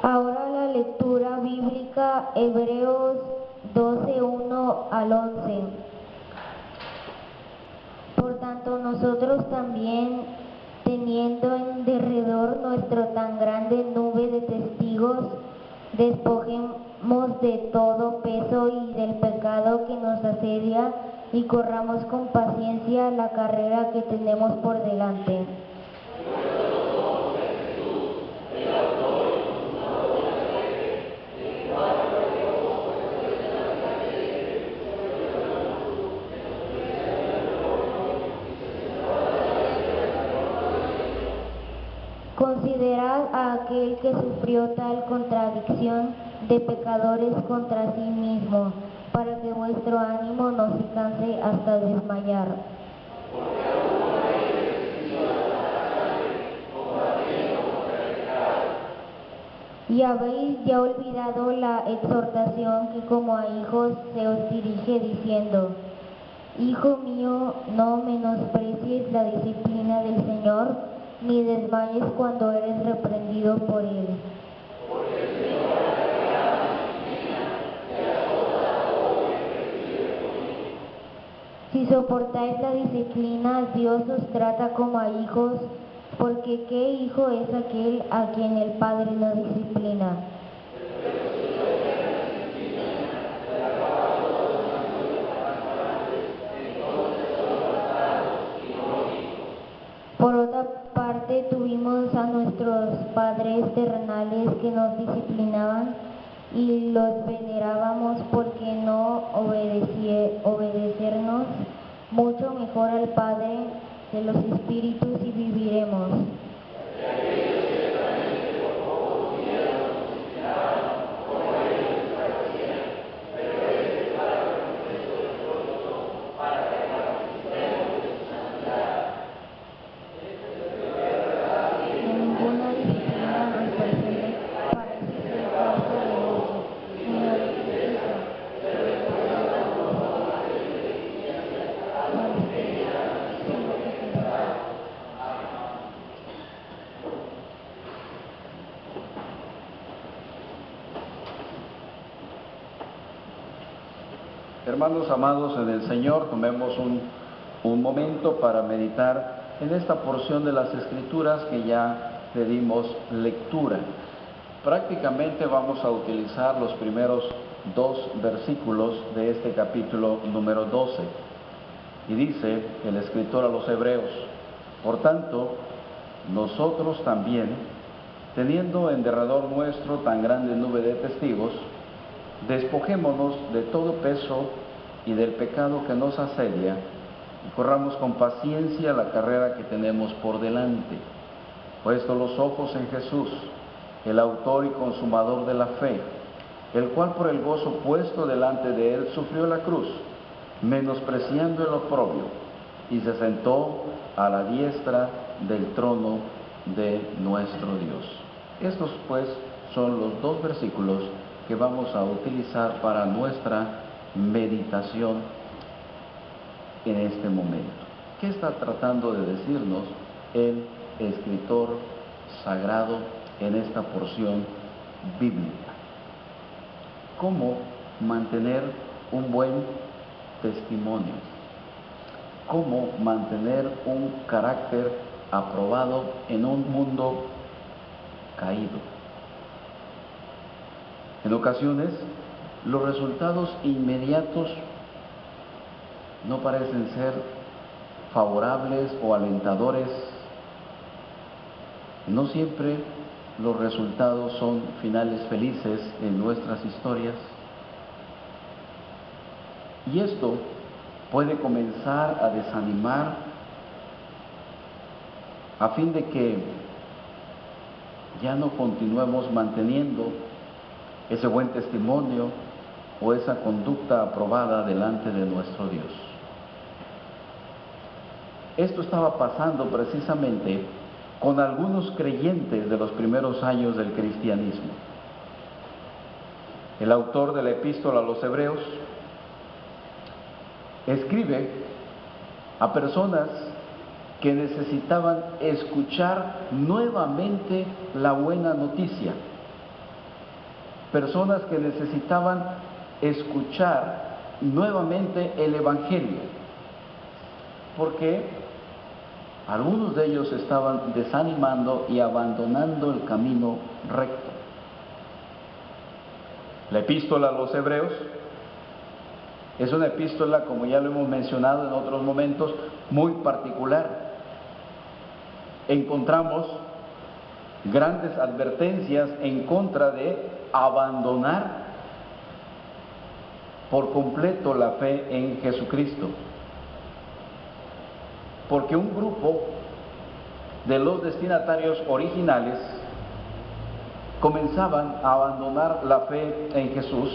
Ahora la lectura bíblica, Hebreos 12:1 al 11. Por tanto, nosotros también, teniendo en derredor nuestra tan grande nube de testigos, despojemos de todo peso y del pecado que nos asedia y corramos con paciencia la carrera que tenemos por delante. Considerad a aquel que sufrió tal contradicción de pecadores contra sí mismo, para que vuestro ánimo no se canse hasta desmayar. Y habéis ya olvidado la exhortación que como a hijos se os dirige diciendo: Hijo mío, no menosprecies la disciplina del Señor, ni desmayes cuando eres reprendido por Él. Si soportáis la disciplina, Dios os trata como a hijos, porque ¿qué hijo es aquel a quien el Padre no disciplina? Por otra parte, tuvimos a nuestros padres terrenales que nos disciplinaban y los venerábamos porque no obedecernos mucho mejor al Padre de los espíritus y viviremos. Ninguna disciplina al presente parece ser causa de gozo, sino de tristeza. Hermanos amados en el Señor, tomemos un momento para meditar en esta porción de las Escrituras que ya le dimos lectura. Prácticamente vamos a utilizar los primeros 2 versículos de este capítulo número 12. Y dice el escritor a los Hebreos: por tanto, nosotros también, teniendo en derredor nuestro tan grande nube de testigos, despojémonos de todo peso y del pecado que nos asedia, y corramos con paciencia la carrera que tenemos por delante, puesto los ojos en Jesús, el autor y consumador de la fe, el cual por el gozo puesto delante de él sufrió la cruz, menospreciando el oprobio, y se sentó a la diestra del trono de nuestro Dios. Estos pues son los 2 versículos que vamos a utilizar para nuestra meditación en este momento. ¿Qué está tratando de decirnos el escritor sagrado en esta porción bíblica? ¿Cómo mantener un buen testimonio? ¿Cómo mantener un carácter aprobado en un mundo caído? En ocasiones, los resultados inmediatos no parecen ser favorables o alentadores. No siempre los resultados son finales felices en nuestras historias. Y esto puede comenzar a desanimar a fin de que ya no continuemos manteniendo ese buen testimonio o esa conducta aprobada delante de nuestro Dios. Esto estaba pasando precisamente con algunos creyentes de los primeros años del cristianismo. El autor de la epístola a los Hebreos escribe a personas que necesitaban escuchar nuevamente la buena noticia, personas que necesitaban escuchar nuevamente el Evangelio, porque algunos de ellos estaban desanimando y abandonando el camino recto. La epístola a los Hebreos es una epístola, como ya lo hemos mencionado en otros momentos, muy particular. Encontramos grandes advertencias en contra de abandonar por completo la fe en Jesucristo. Porque un grupo de los destinatarios originales comenzaban a abandonar la fe en Jesús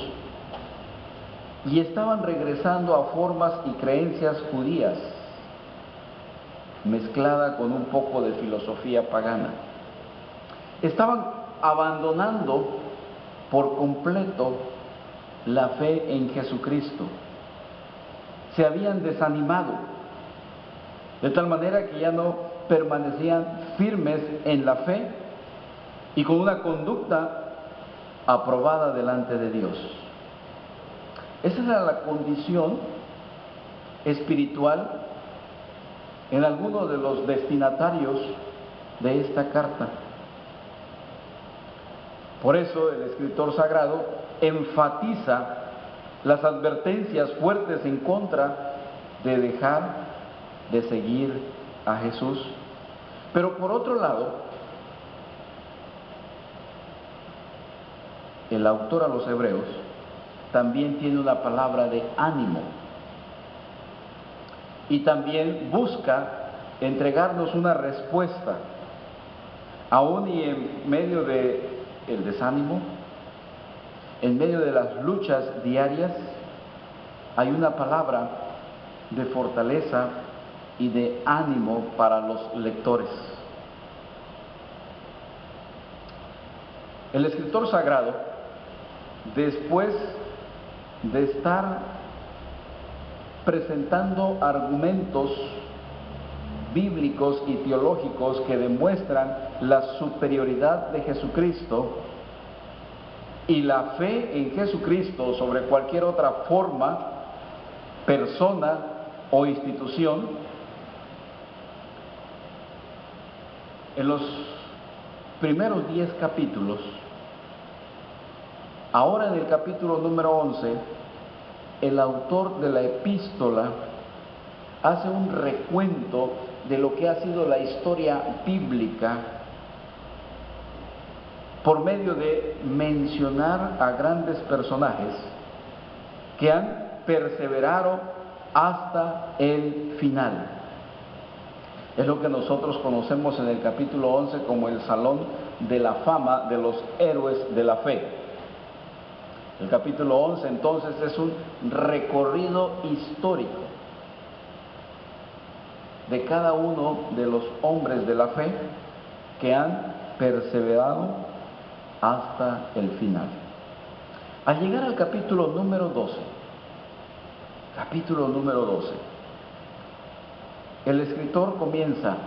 y estaban regresando a formas y creencias judías, mezclada con un poco de filosofía pagana. Estaban abandonando por completo la fe en Jesucristo. Se habían desanimado, de tal manera que ya no permanecían firmes en la fe y con una conducta aprobada delante de Dios. Esa era la condición espiritual en algunos de los destinatarios de esta carta. Por eso el escritor sagrado enfatiza las advertencias fuertes en contra de dejar de seguir a Jesús. Pero por otro lado, el autor a los Hebreos también tiene una palabra de ánimo y también busca entregarnos una respuesta, aún y en medio de el desánimo, en medio de las luchas diarias, hay una palabra de fortaleza y de ánimo para los lectores. El escritor sagrado, después de estar presentando argumentos bíblicos y teológicos que demuestran la superioridad de Jesucristo y la fe en Jesucristo sobre cualquier otra forma, persona o institución, en los primeros 10 capítulos, ahora en el capítulo número 11, el autor de la epístola hace un recuento de lo que ha sido la historia bíblica por medio de mencionar a grandes personajes que han perseverado hasta el final. Es lo que nosotros conocemos en el capítulo 11 como el Salón de la Fama de los Héroes de la Fe. El capítulo 11 entonces es un recorrido histórico de cada uno de los hombres de la fe que han perseverado hasta el final. Al llegar al capítulo número 12, el escritor comienza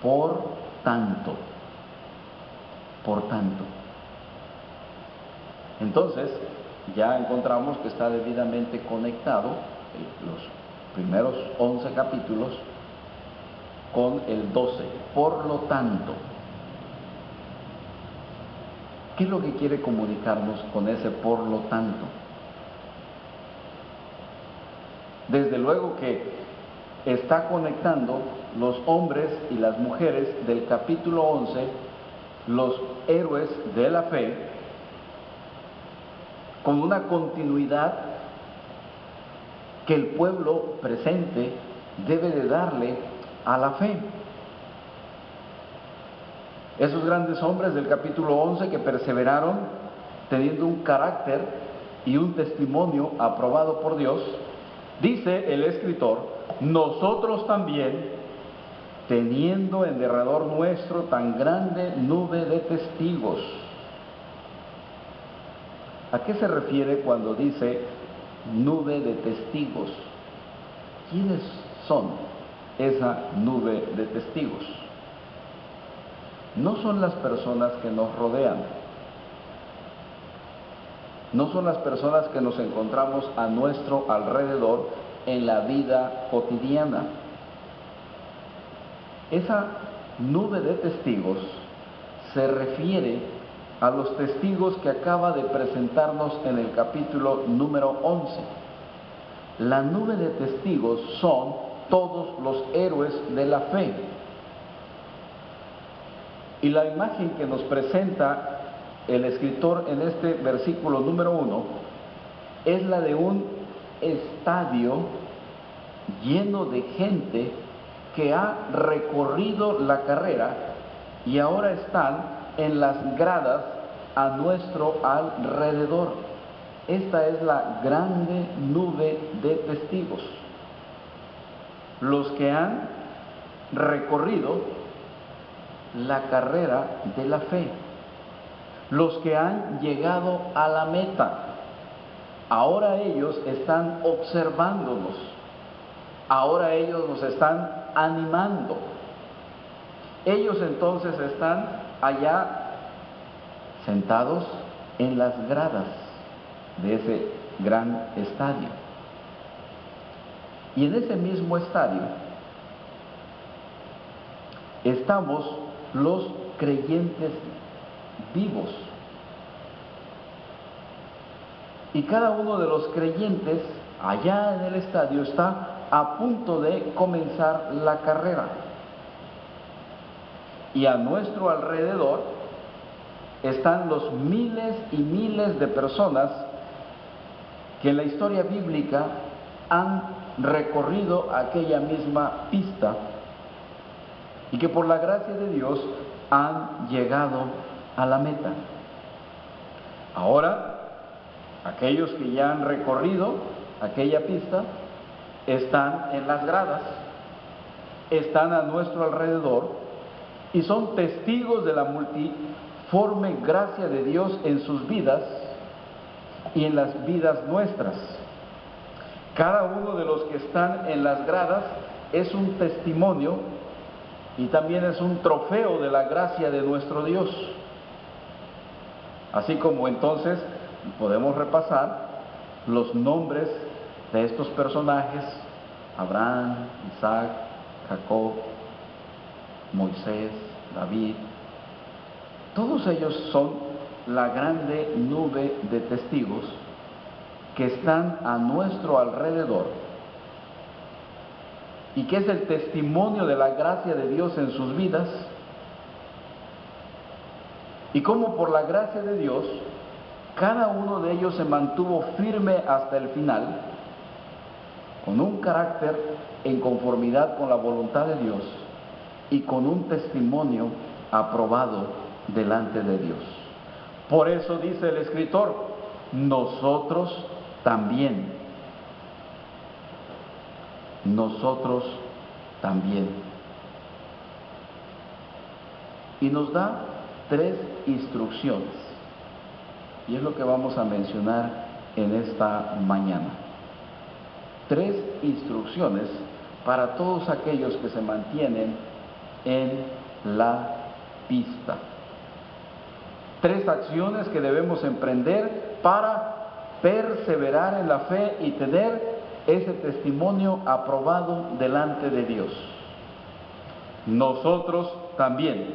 por tanto. Entonces, ya encontramos que está debidamente conectado los primeros 11 capítulos con el 12. Por lo tanto, ¿qué es lo que quiere comunicarnos con ese por lo tanto? Desde luego que está conectando los hombres y las mujeres del capítulo 11, los héroes de la fe, con una continuidad que el pueblo presente debe de darle a la fe. Esos grandes hombres del capítulo 11 que perseveraron teniendo un carácter y un testimonio aprobado por Dios, dice el escritor, nosotros también, teniendo en derredor nuestro tan grande nube de testigos. ¿A qué se refiere cuando dice nube de testigos? ¿Quiénes son esa nube de testigos? No son las personas que nos rodean, no son las personas que nos encontramos a nuestro alrededor en la vida cotidiana. Esa nube de testigos se refiere a los testigos que acaba de presentarnos en el capítulo número 11. La nube de testigos son todos los héroes de la fe. Y la imagen que nos presenta el escritor en este versículo número 1 es la de un estadio lleno de gente que ha recorrido la carrera y ahora están en las gradas a nuestro alrededor. Esta es la grande nube de testigos. Los que han recorrido la carrera de la fe, los que han llegado a la meta. Ahora ellos están observándonos, ahora ellos nos están animando. Ellos entonces están allá sentados en las gradas de ese gran estadio. Y en ese mismo estadio estamos los creyentes vivos. Y cada uno de los creyentes allá en el estadio está a punto de comenzar la carrera. Y a nuestro alrededor están los miles y miles de personas que en la historia bíblica han recorrido aquella misma pista y que por la gracia de Dios han llegado a la meta. Ahora, aquellos que ya han recorrido aquella pista están en las gradas, están a nuestro alrededor y son testigos de la multiforme gracia de Dios en sus vidas y en las vidas nuestras. Cada uno de los que están en las gradas es un testimonio y también es un trofeo de la gracia de nuestro Dios. Así como entonces podemos repasar los nombres de estos personajes: Abraham, Isaac, Jacob, Moisés, David. Todos ellos son la grande nube de testigos que están a nuestro alrededor y que es el testimonio de la gracia de Dios en sus vidas, y cómo por la gracia de Dios cada uno de ellos se mantuvo firme hasta el final, con un carácter en conformidad con la voluntad de Dios y con un testimonio aprobado delante de Dios. Por eso dice el escritor: nosotros también. Nosotros también. Y nos da 3 instrucciones, y es lo que vamos a mencionar en esta mañana. 3 instrucciones para todos aquellos que se mantienen en la pista. 3 acciones que debemos emprender para perseverar en la fe y tener ese testimonio aprobado delante de Dios. Nosotros también.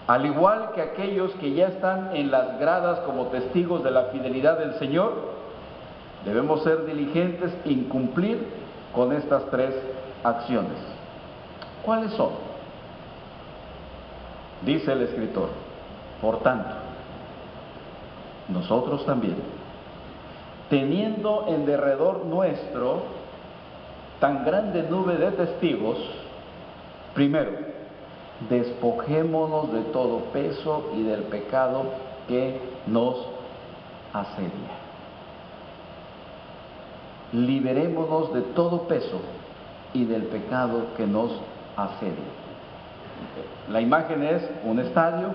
Al igual que aquellos que ya están en las gradas como testigos de la fidelidad del Señor, debemos ser diligentes en cumplir con estas 3 acciones. ¿Cuáles son? Dice el escritor: por tanto, nosotros también, teniendo en derredor nuestro tan grande nube de testigos, primero, despojémonos de todo peso y del pecado que nos asedia. Liberémonos de todo peso y del pecado que nos asedia. La imagen es un estadio.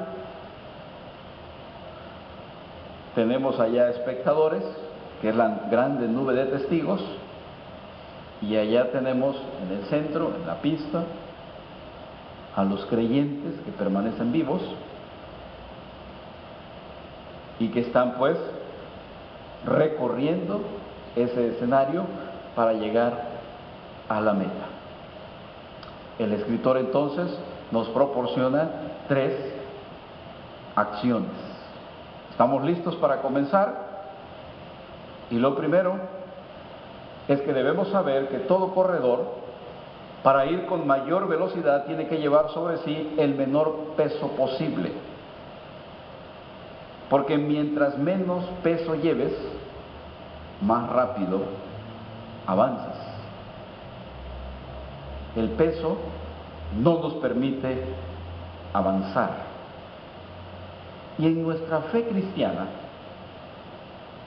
Tenemos allá espectadores, que es la grande nube de testigos, y allá tenemos en el centro, en la pista, a los creyentes que permanecen vivos, y que están pues recorriendo ese escenario para llegar a la meta. El escritor entonces nos proporciona 3 acciones. ¿Estamos listos para comenzar? Y lo primero es que debemos saber que todo corredor, para ir con mayor velocidad, tiene que llevar sobre sí el menor peso posible. Porque mientras menos peso lleves, más rápido avanzas. El peso no nos permite avanzar. Y en nuestra fe cristiana,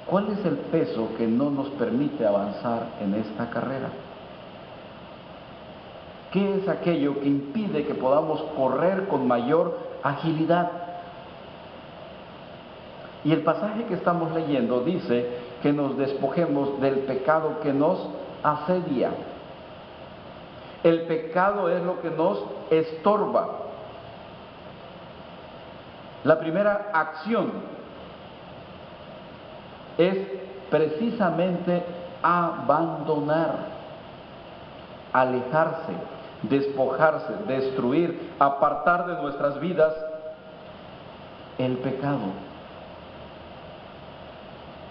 ¿cuál es el peso que no nos permite avanzar en esta carrera? ¿Qué es aquello que impide que podamos correr con mayor agilidad? Y el pasaje que estamos leyendo dice que nos despojemos del pecado que nos asedia. El pecado es lo que nos estorba. La primera acción es precisamente abandonar, alejarse, despojarse, destruir, apartar de nuestras vidas el pecado.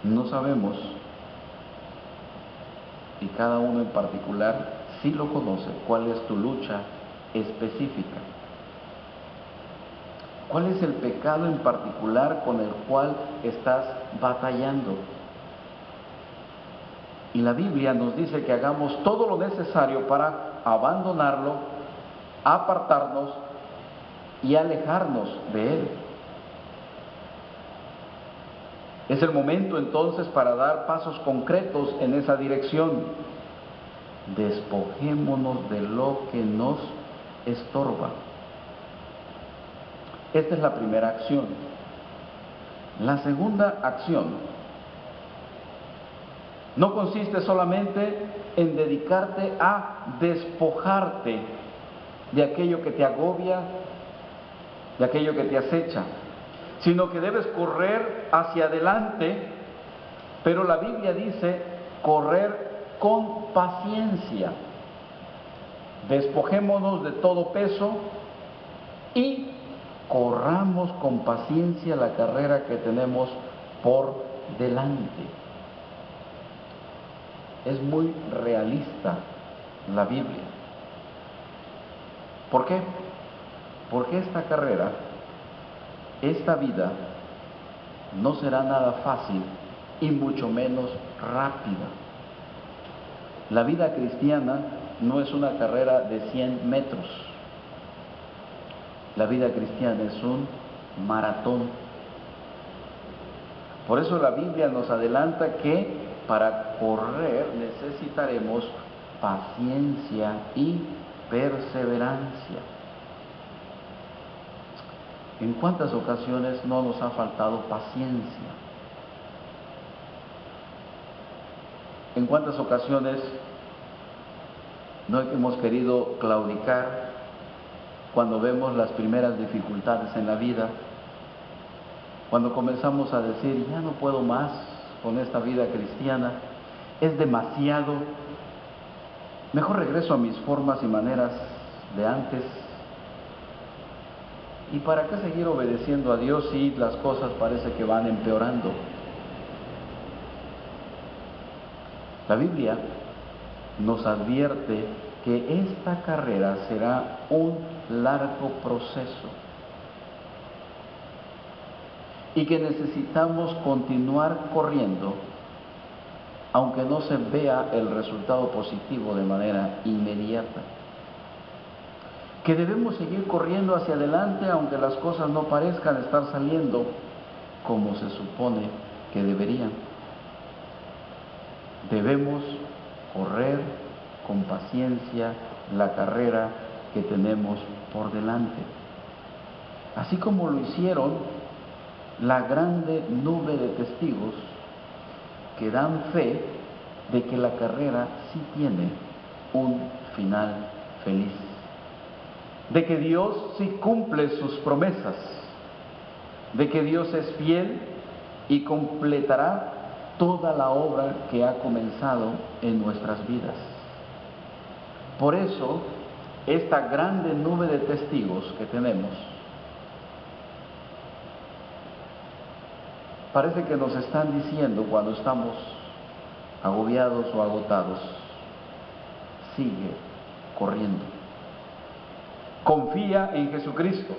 No sabemos, y cada uno en particular sí lo conoce, cuál es tu lucha específica. ¿Cuál es el pecado en particular con el cual estás batallando? Y la Biblia nos dice que hagamos todo lo necesario para abandonarlo, apartarnos y alejarnos de él. Es el momento entonces para dar pasos concretos en esa dirección. Despojémonos de lo que nos estorba. Esta es la primera acción. La segunda acción no consiste solamente en dedicarte a despojarte de aquello que te agobia, de aquello que te acecha, sino que debes correr hacia adelante, pero la Biblia dice correr con paciencia. Despojémonos de todo peso y corramos con paciencia la carrera que tenemos por delante. Es muy realista la Biblia. ¿Por qué? Porque esta carrera, esta vida, no será nada fácil y mucho menos rápida. La vida cristiana no es una carrera de 100 metros. La vida cristiana es un maratón. Por eso la Biblia nos adelanta que para correr necesitaremos paciencia y perseverancia. ¿En cuántas ocasiones no nos ha faltado paciencia? ¿En cuántas ocasiones no hemos querido claudicar cuando vemos las primeras dificultades en la vida? Cuando comenzamos a decir, ya no puedo más con esta vida cristiana, es demasiado, mejor regreso a mis formas y maneras de antes. ¿Y para qué seguir obedeciendo a Dios si las cosas parece que van empeorando? La Biblia nos advierte que esta carrera será un largo proceso y que necesitamos continuar corriendo aunque no se vea el resultado positivo de manera inmediata. Que debemos seguir corriendo hacia adelante aunque las cosas no parezcan estar saliendo como se supone que deberían. Debemos correr con paciencia la carrera que tenemos por delante. Así como lo hicieron la grande nube de testigos que dan fe de que la carrera sí tiene un final feliz, de que Dios sí cumple sus promesas, de que Dios es fiel y completará toda la obra que ha comenzado en nuestras vidas. Por eso, esta grande nube de testigos que tenemos, parece que nos están diciendo cuando estamos agobiados o agotados: sigue corriendo, confía en Jesucristo,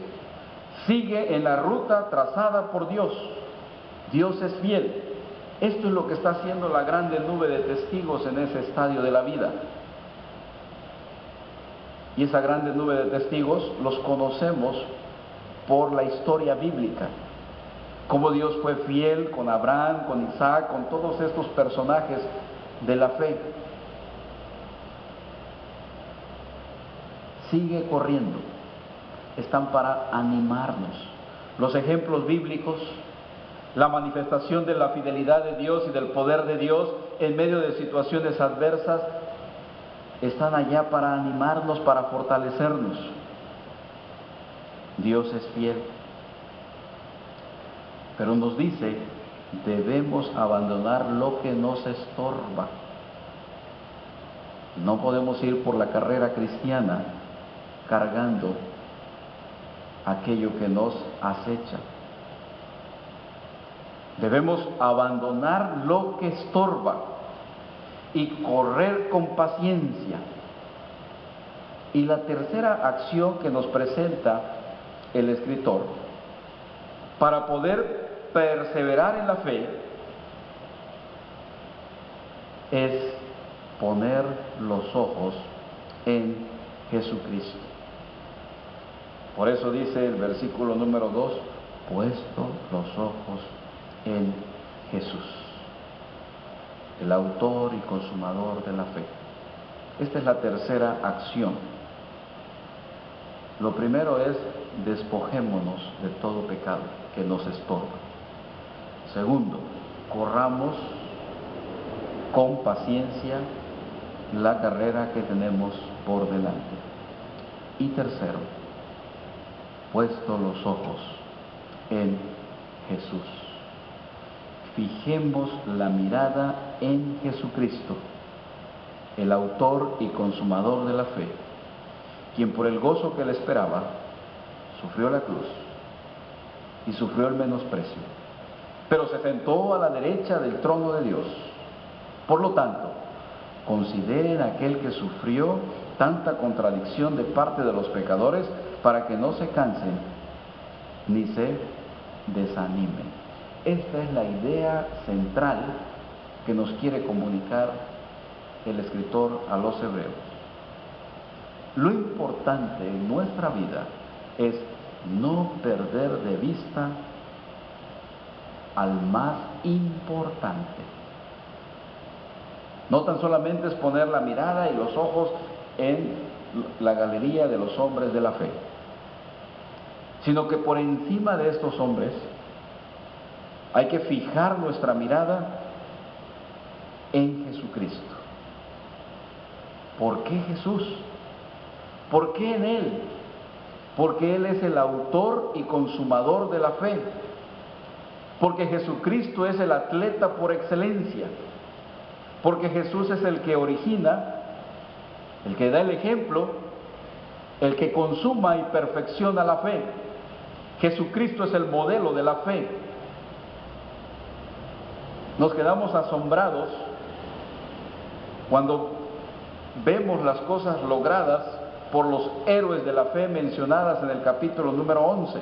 sigue en la ruta trazada por Dios. Dios es fiel. Esto es lo que está haciendo la grande nube de testigos en ese estadio de la vida. Y esa grande nube de testigos los conocemos por la historia bíblica. Cómo Dios fue fiel con Abraham, con Isaac, con todos estos personajes de la fe. Sigue corriendo. Están para animarnos. Los ejemplos bíblicos, la manifestación de la fidelidad de Dios y del poder de Dios en medio de situaciones adversas, están allá para animarnos, para fortalecernos. Dios es fiel. Pero nos dice, debemos abandonar lo que nos estorba. No podemos ir por la carrera cristiana cargando aquello que nos acecha. Debemos abandonar lo que estorba y correr con paciencia. Y la tercera acción que nos presenta el escritor para poder perseverar en la fe es poner los ojos en Jesucristo. Por eso dice el versículo número 2, puesto los ojos en Jesús, el autor y consumador de la fe. Esta es la tercera acción. Lo primero es, despojémonos de todo pecado que nos estorba. Segundo, corramos con paciencia la carrera que tenemos por delante. Y tercero, puesto los ojos en Jesús. Fijemos la mirada en Jesucristo, el autor y consumador de la fe, quien por el gozo que le esperaba, sufrió la cruz y sufrió el menosprecio, pero se sentó a la derecha del trono de Dios. Por lo tanto, consideren aquel que sufrió tanta contradicción de parte de los pecadores, para que no se cansen ni se desanimen. Esta es la idea central que nos quiere comunicar el escritor a los hebreos. Lo importante en nuestra vida es no perder de vista al más importante. No tan solamente es poner la mirada y los ojos en la galería de los hombres de la fe, sino que por encima de estos hombres hay que fijar nuestra mirada en Jesucristo. ¿Por qué Jesús? ¿Por qué en Él? Porque Él es el autor y consumador de la fe. Porque Jesucristo es el atleta por excelencia. Porque Jesús es el que origina, el que da el ejemplo, el que consuma y perfecciona la fe. Jesucristo es el modelo de la fe. Nos quedamos asombrados cuando vemos las cosas logradas por los héroes de la fe mencionadas en el capítulo número 11.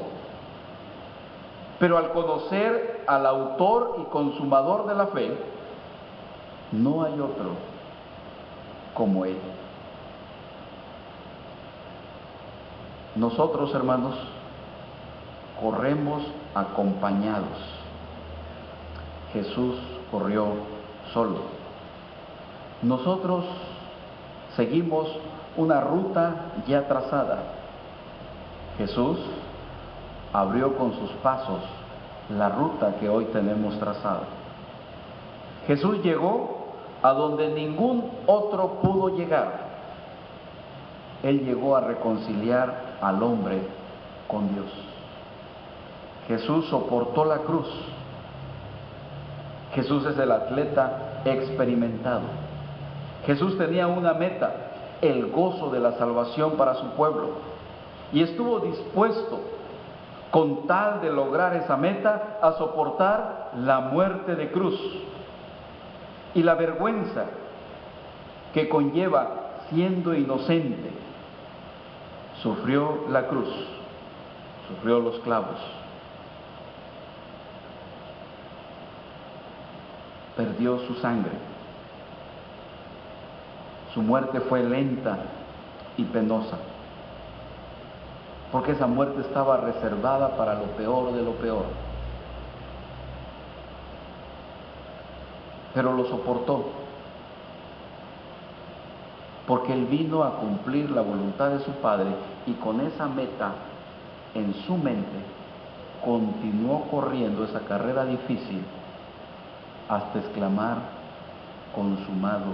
Pero al conocer al autor y consumador de la fe, no hay otro como Él. Nosotros, hermanos, corremos acompañados. Jesús corrió solo. Nosotros seguimos una ruta ya trazada. Jesús abrió con sus pasos la ruta que hoy tenemos trazada. Jesús llegó a donde ningún otro pudo llegar. Él llegó a reconciliar al hombre con Dios. Jesús soportó la cruz Jesús es el atleta experimentado. Jesús tenía una meta, el gozo de la salvación para su pueblo, y estuvo dispuesto, con tal de lograr esa meta, a soportar la muerte de cruz y la vergüenza que conlleva siendo inocente. Sufrió la cruz, sufrió los clavos, perdió su sangre. Su muerte fue lenta y penosa, porque esa muerte estaba reservada para lo peor de lo peor. Pero lo soportó, porque Él vino a cumplir la voluntad de su Padre, y con esa meta en su mente continuó corriendo esa carrera difícil hasta exclamar: consumado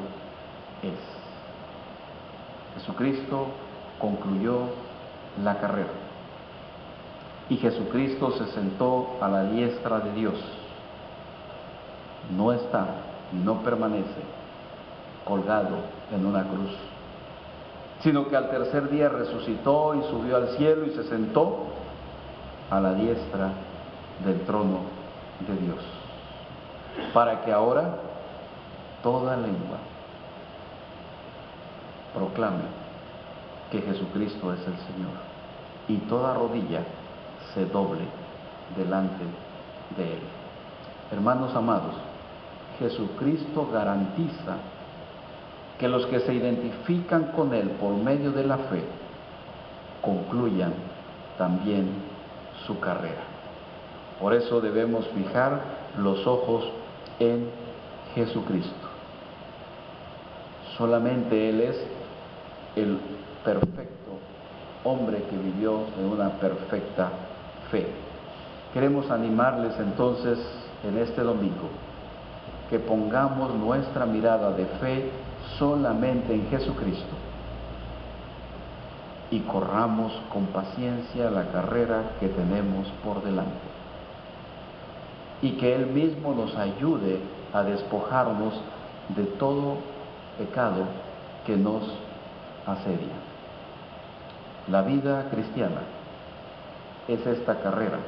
es. Jesucristo concluyó la carrera y Jesucristo se sentó a la diestra de Dios. No está y no permanece colgado en una cruz, sino que al tercer día resucitó y subió al cielo y se sentó a la diestra del trono de Dios, para que ahora toda lengua proclame que Jesucristo es el Señor y toda rodilla se doble delante de Él. Hermanos amados, Jesucristo garantiza que los que se identifican con Él por medio de la fe concluyan también su carrera. Por eso debemos fijar los ojos en Jesucristo. Solamente Él es el perfecto hombre que vivió en una perfecta fe. Queremos animarles entonces en este domingo que pongamos nuestra mirada de fe solamente en Jesucristo y corramos con paciencia la carrera que tenemos por delante, y que Él mismo nos ayude a despojarnos de todo pecado que nos asedia. La vida cristiana es esta carrera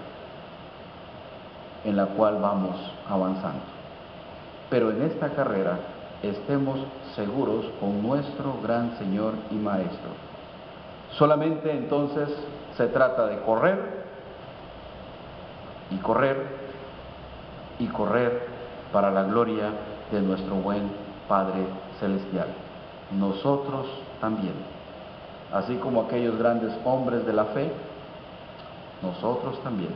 en la cual vamos avanzando, pero en esta carrera estemos seguros con nuestro gran Señor y Maestro. Solamente entonces se trata de correr y correr y correr para la gloria de nuestro buen Padre Celestial. Nosotros también, así como aquellos grandes hombres de la fe, nosotros también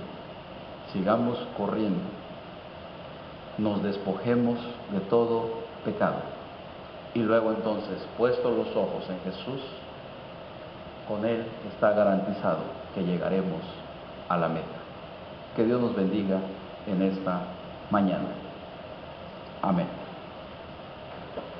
sigamos corriendo, nos despojemos de todo pecado y luego entonces, puestos los ojos en Jesús, con Él está garantizado que llegaremos a la meta. Que Dios nos bendiga en esta mañana. Amén.